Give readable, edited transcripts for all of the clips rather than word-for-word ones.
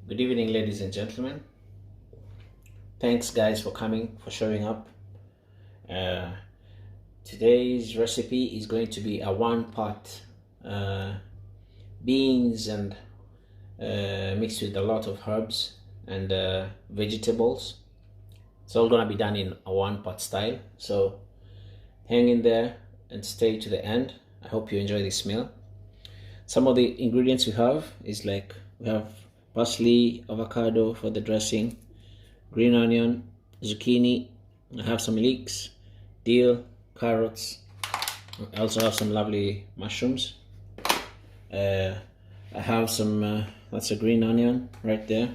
Good evening, ladies and gentlemen. Thanks, guys, for coming, for showing up. Today's recipe is going to be a one-pot beans and mixed with a lot of herbs and vegetables. It's all gonna be done in a one-pot style. So hang in there and stay to the end. I hope you enjoy this meal. Some of the ingredients we have is we have parsley, avocado for the dressing, green onion, zucchini. I have some leeks, dill, carrots. I also have some lovely mushrooms. I have some, that's a green onion right there.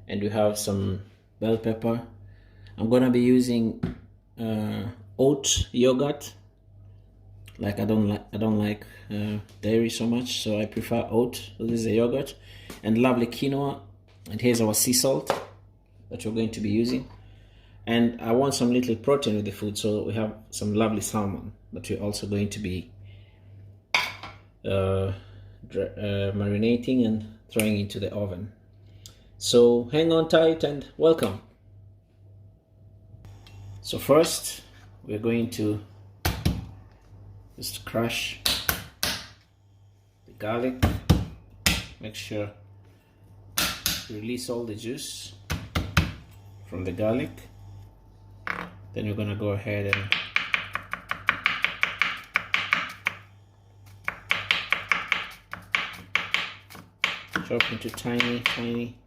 And we have some bell pepper. I'm gonna be using oat yogurt. I don't like dairy so much, so I prefer oat. So this is a yogurt, and lovely quinoa. And here's our sea salt that we're going to be using. And I want some little protein with the food, so we have some lovely salmon that we're also going to be marinating and throwing into the oven. So hang on tight and welcome. So first, we're going to just crush the garlic. Make sure you release all the juice from the garlic. Then you're gonna go ahead and chop into tiny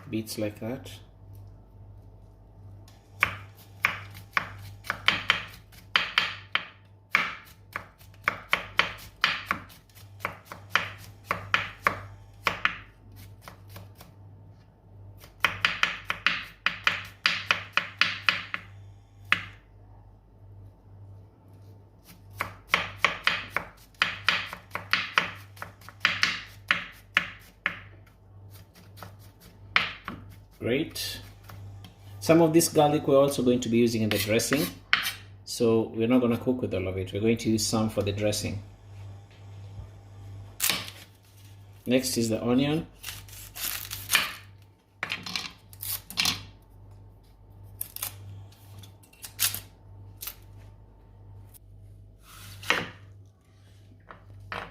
bits like that. Great. Some of this garlic we're also going to be using in the dressing, so we're not going to cook with all of it. We're going to use some for the dressing. Next is the onion.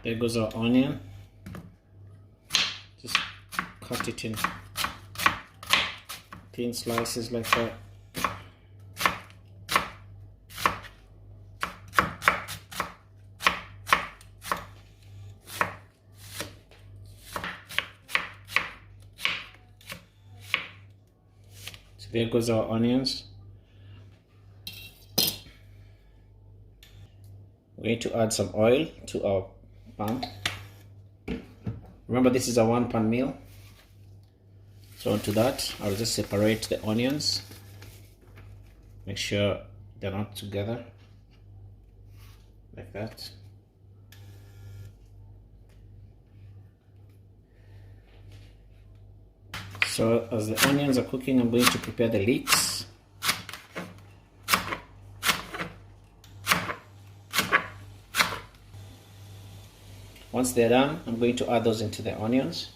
There goes our onion. Just cut it in thin slices like that. So there goes our onions. We're going to add some oil to our pan. Remember, this is a one-pan meal. So onto that, I'll just separate the onions. Make sure they're not together, like that. So as the onions are cooking, I'm going to prepare the leeks. Once they're done, I'm going to add those into the onions.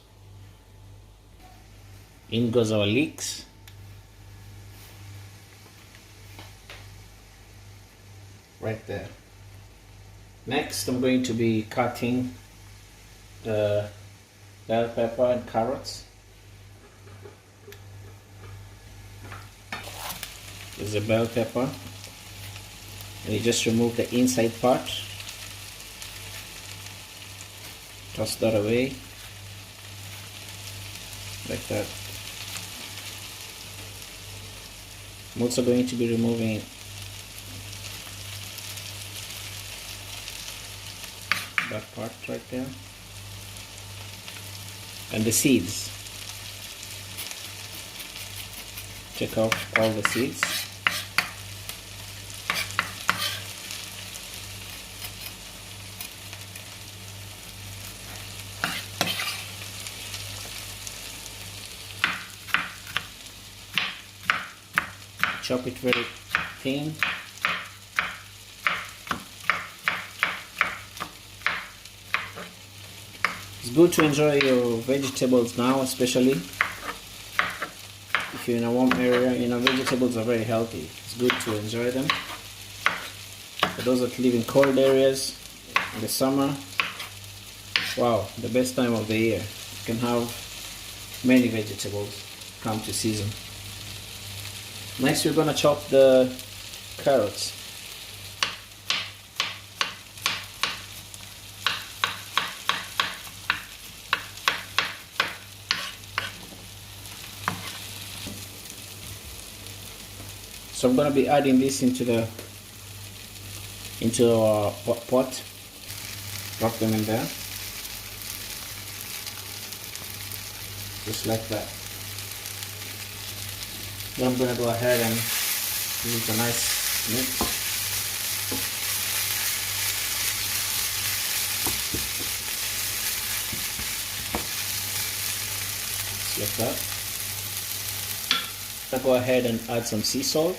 In goes our leeks. Right there. Next, I'm going to be cutting the bell pepper and carrots. There's the bell pepper. And you just remove the inside part. Toss that away. Like that. I'm also going to be removing that part right there and the seeds. Take off all the seeds. Chop it very thin. good to enjoy your vegetables now, especially if you're in a warm area. You know, vegetables are very healthy. It's good to enjoy them. For those that live in cold areas in the summer, wow, the best time of the year. You can have many vegetables come to season. Next, we're going to chop the carrots. So I'm going to be adding this into our pot. Drop them in there, just like that. Then I'm going to go ahead and give it a nice mix. Just like that. I'll go ahead and add some sea salt.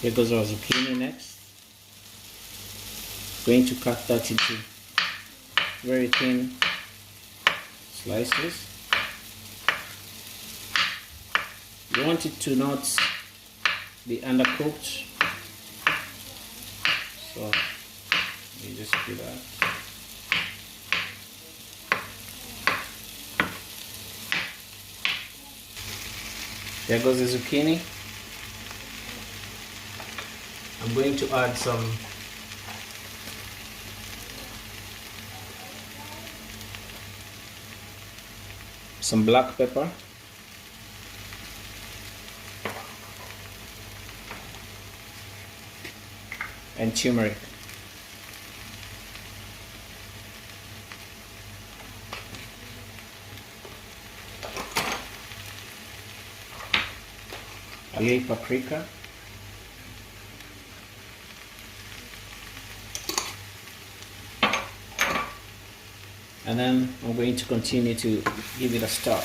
Here goes our zucchini next. Going to cut that into very thin slices. You want it to not be undercooked, so you just do that. There goes the zucchini. I'm going to add some black pepper, and turmeric. A little paprika. And then I'm going to continue to give it a stir,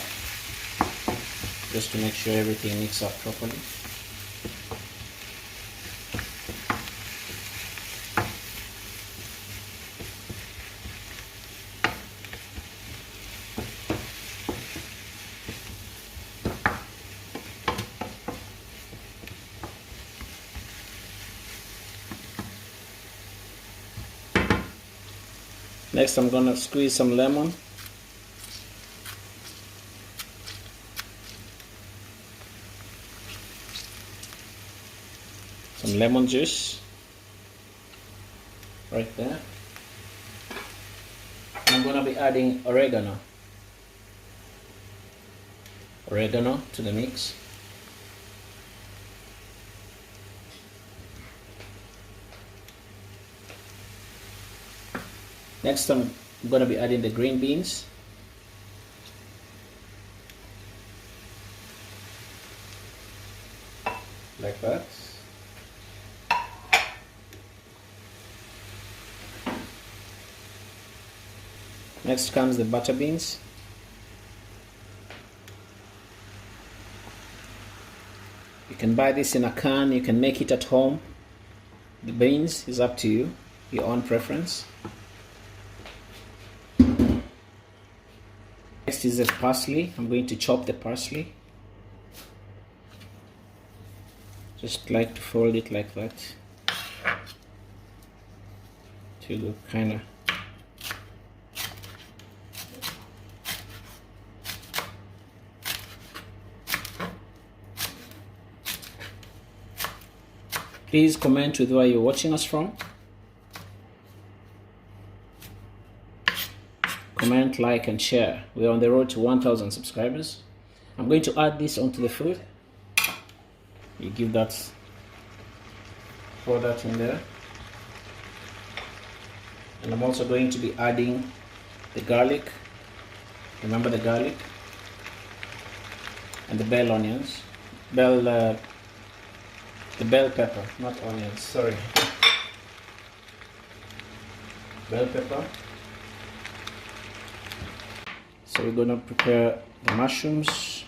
just to make sure everything mixes up properly. Next, I'm gonna squeeze some lemon. Some lemon juice right there. I'm gonna be adding oregano to the mix. Next, I'm going to be adding the green beans. Like that. Next comes the butter beans. You can buy this in a can, you can make it at home. The beans is up to you, your own preference. Next is the parsley. I'm going to chop the parsley. Just like to fold it like that to kind of please comment with where you're watching us from. Comment, like, and share. We're on the road to 1,000 subscribers. I'm going to add this onto the food. You give that, pour that in there. And I'm also going to be adding the garlic. Remember the garlic? And the bell onions. The bell pepper, not onions, sorry. Bell pepper. So we're gonna prepare the mushrooms.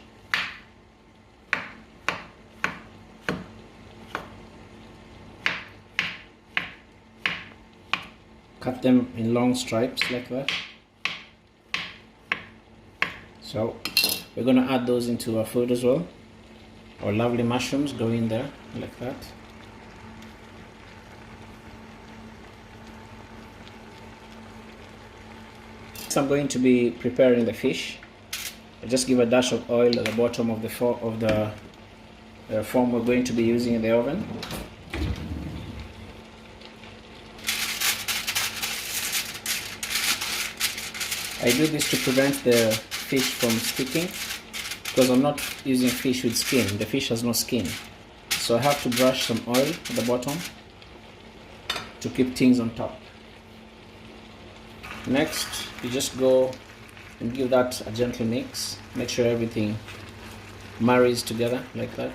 Cut them in long stripes like that. So we're gonna add those into our food as well. Our lovely mushrooms go in there like that. So I'm going to be preparing the fish. I just give a dash of oil at the bottom of the form we're going to be using in the oven. I do this to prevent the fish from sticking, because I'm not using fish with skin. The fish has no skin. So I have to brush some oil at the bottom to keep things on top. Next, you just go and give that a gentle mix. Make sure everything marries together like that.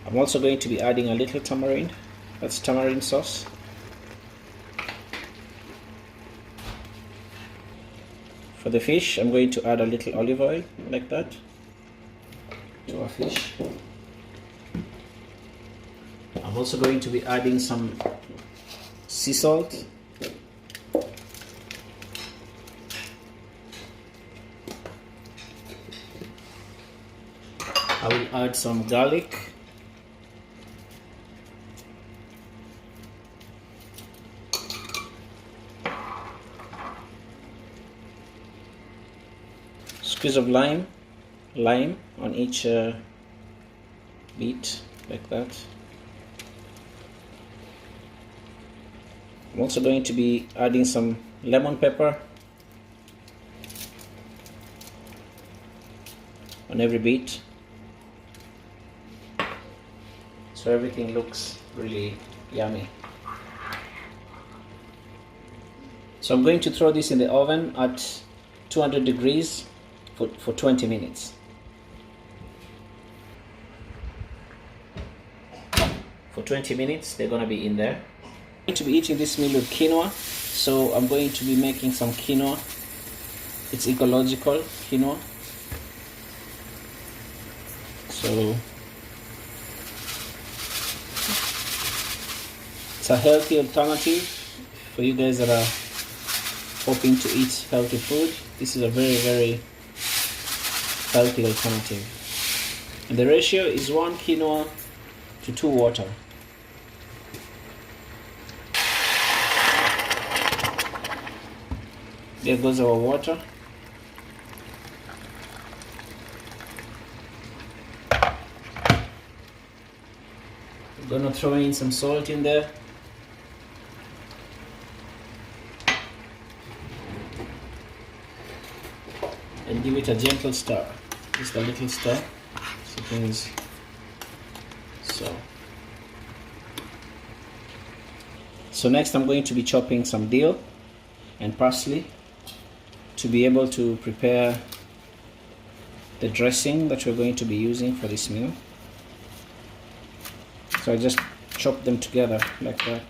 I'm also going to be adding a little tamarind. That's tamarind sauce. For the fish, I'm going to add a little olive oil like that to our fish. I'm also going to be adding some sea salt. I will add some garlic. Squeeze of lime on each bit like that. I'm also going to be adding some lemon pepper on every bit, so everything looks really yummy. So I'm going to throw this in the oven at 200 degrees for 20 minutes. For 20 minutes they're going to be in there. I'm going to be eating this meal with quinoa, so I'm going to be making some quinoa. It's ecological quinoa, so it's a healthy alternative for you guys that are hoping to eat healthy food. This is a very, very healthy alternative. And the ratio is 1 quinoa to 2 water. There goes our water. We're gonna throw in some salt in there. And give it a gentle stir, just a little stir, so things so next I'm going to be chopping some dill and parsley to be able to prepare the dressing that we're going to be using for this meal. So I just chop them together like that.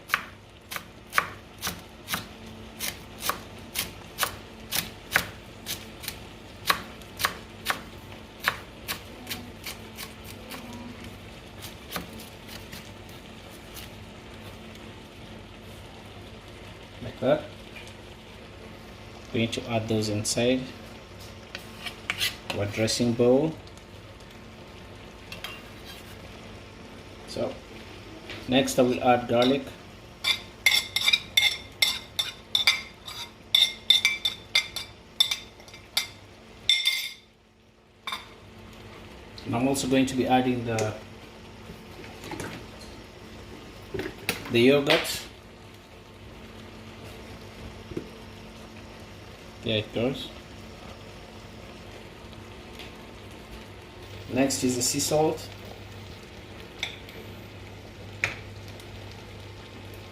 Like that. We need to add those inside our dressing bowl. So next I will add garlic. And I'm also going to be adding the yogurt. There it goes. Next is the sea salt,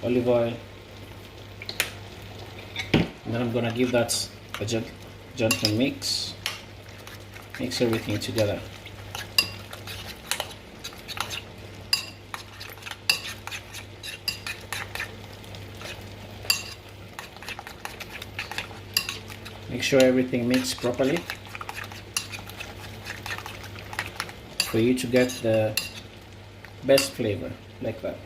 olive oil, and then I'm gonna give that a gentle mix. Mix everything together. Make sure everything mixes properly for you to get the best flavor, like that.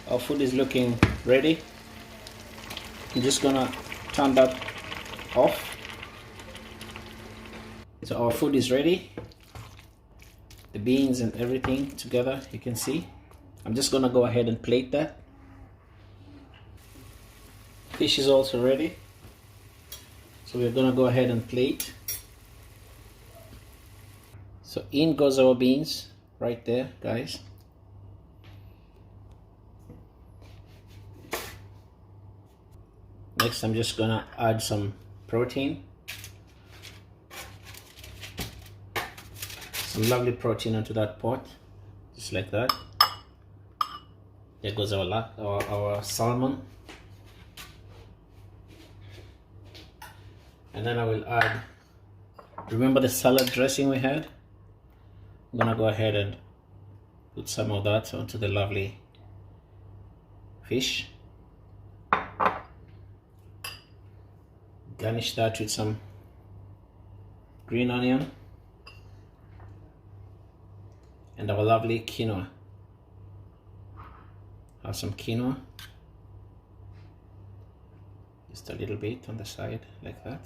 Our food is looking ready. I'm just gonna turn that off. So our food is ready. The beans and everything together, you can see. I'm just gonna go ahead and plate that. Fish is also ready. So we're gonna go ahead and plate. So in goes our beans right there, guys. Next, I'm just gonna add some protein. Some lovely protein onto that pot, just like that. There goes our salmon. And then I will add, remember the salad dressing we had? I'm gonna go ahead and put some of that onto the lovely fish. Garnish that with some green onion and our lovely quinoa. Have some quinoa, just a little bit on the side, like that.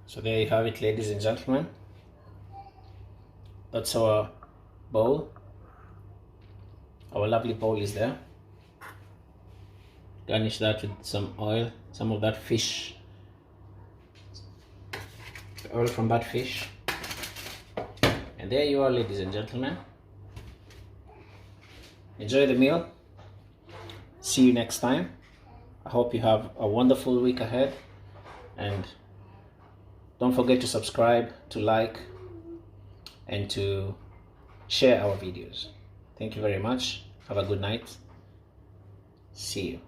So there you have it, ladies and gentlemen. That's our bowl. Our lovely bowl is there. Garnish that with some oil, some of that fish, the oil from that fish. And there you are, ladies and gentlemen. Enjoy the meal. See you next time. I hope you have a wonderful week ahead, and don't forget to subscribe, to like, and to share our videos. Thank you very much. Have a good night. See you.